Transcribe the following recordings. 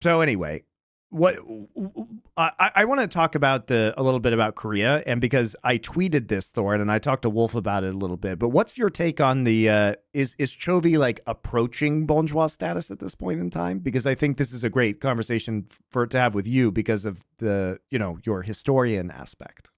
So anyway, what I want to talk about a little bit about Korea, and because I tweeted this, Thorin, and I talked to Wolf about it a little bit. But what's your take on the is Chovy like approaching Bonjwa status at this point in time? Because I think this is a great conversation to have with you because of the your historian aspect.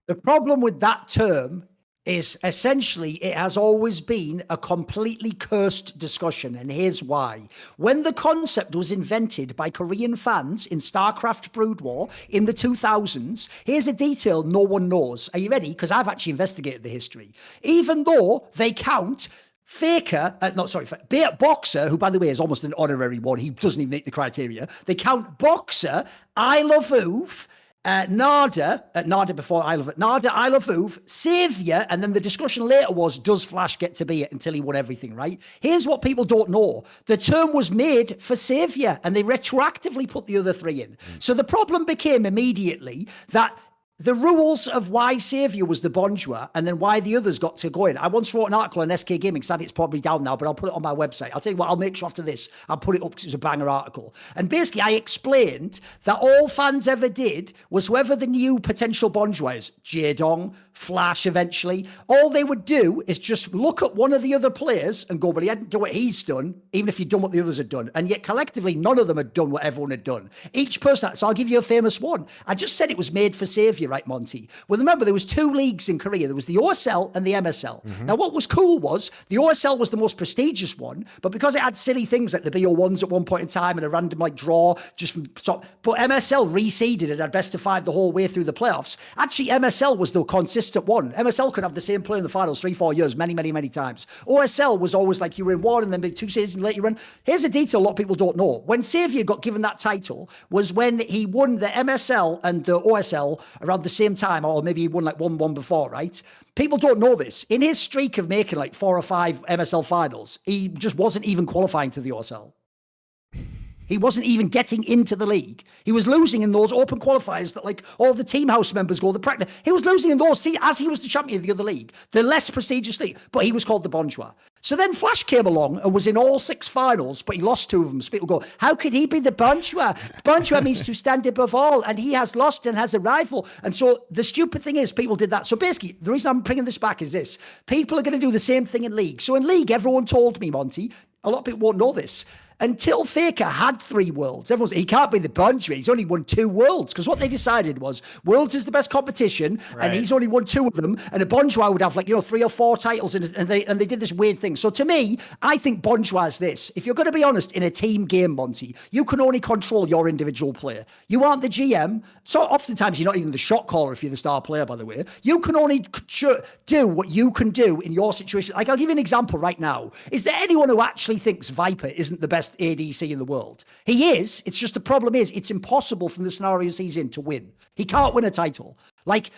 The problem with that term is essentially it has always been a completely cursed discussion, and here's why. When the concept was invented by Korean fans in StarCraft Brood War in the 2000s, here's a detail no one knows. Are you ready? Because I've actually investigated the history. Even though they count Boxer, who, by the way, is almost an honorary one. He doesn't even meet the criteria. They count Boxer, Isle of Oof, Nada before Isle of Oof, Savior, and then the discussion later was, does Flash get to be it until he won everything, right? Here's what people don't know. The term was made for Savior, and they retroactively put the other three in. So the problem became immediately that the rules of why Savior was the Bonjwa and then why the others got to go in. I once wrote an article on SK Gaming, sadly it's probably down now, but I'll put it on my website. I'll tell you what, I'll make sure after this, I'll put it up because it was a banger article. And basically I explained that all fans ever did was whoever the new potential Bonjwa is, Jaedong, Flash eventually, all they would do is just look at one of the other players and go, well, he hadn't done what he's done, even if he'd done what the others had done. And yet collectively, none of them had done what everyone had done. Each person, so I'll give you a famous one. I just said it was made for Savior, right, Monty? Well, remember, there was two leagues in Korea. There was the OSL and the MSL. Now, what was cool was the OSL was the most prestigious one, but because it had silly things like the BO1s at one point in time and a random like draw just from top, but MSL reseeded it at best of 5 the whole way through the playoffs. Actually, MSL was the consistent one. MSL could have the same player in the finals 3-4 years, many times. OSL was always like you were in one and then 2 seasons later you run. Here's a detail a lot of people don't know. When Savior got given that title was when he won the MSL and the OSL around the same time, or maybe he won like one before, right? People don't know this. In his streak of making like 4 or 5 MSL finals, he just wasn't even qualifying to the OSL. He wasn't even getting into the league. He was losing in those open qualifiers that like all the team house members go, the practice. He was losing in those, as he was the champion of the other league, the less prestigious league, but he was called the Bonjwa. So then Flash came along and was in all 6 finals, but he lost 2 of them. So people go, how could he be the Bonjwa? Bonjwa means to stand above all, and he has lost and has a rival. And so the stupid thing is people did that. So basically, the reason I'm bringing this back is this. People are going to do the same thing in League. So in League, everyone told me, Monty, a lot of people won't know this, until Faker had 3 worlds, everyone's he can't be the Bonjwa. He's only won 2 worlds because what they decided was worlds is the best competition, right, and he's only won 2 of them. And a Bonjwa would have 3 or 4 titles, and they did this weird thing. So to me, I think Bonjwa is this. If you're going to be honest, in a team game, Monty, you can only control your individual player. You aren't the GM. So oftentimes you're not even the shot caller if you're the star player. By the way, you can only do what you can do in your situation. Like I'll give you an example right now. Is there anyone who actually thinks Viper isn't the best ADC in the world? He is. It's just the problem is it's impossible from the scenarios he's in to win. He can't win a title. Like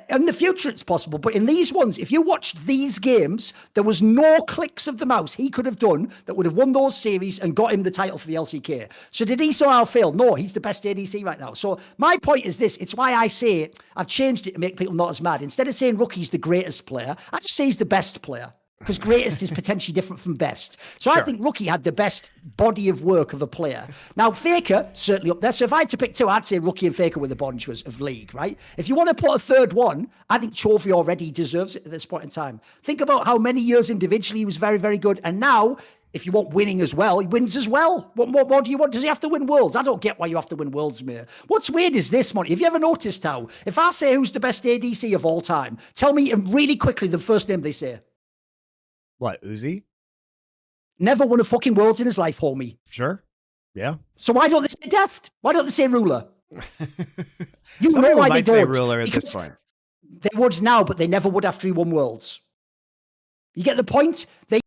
in the future it's possible, but in these ones, if you watched these games, there was no clicks of the mouse he could have done that would have won those series and got him the title for the LCK. So did he somehow fail? No, he's the best ADC right now. So my point is this. It's why I say I've changed it to make people not as mad. Instead of saying Rookie's the greatest player, I just say he's the best player. Because greatest is potentially different from best. So sure. I think Rookie had the best body of work of a player. Now, Faker, certainly up there. So if I had to pick 2, I'd say Rookie and Faker were the Bonjwas of League, right? If you want to put a third one, I think Chovy already deserves it at this point in time. Think about how many years individually he was very, very good. And now, if you want winning as well, he wins as well. What more do you want? Does he have to win Worlds? I don't get why you have to win Worlds, Mir. What's weird is this, Monty. Have you ever noticed how, if I say who's the best ADC of all time, tell me really quickly the first name they say. What, Uzi? Never won a fucking Worlds in his life, homie. Sure. Yeah. So why don't they say Deft? Why don't they say Ruler? You Some know why might they don't. Say Ruler at this point. They would now, but they never would after he won Worlds. You get the point? They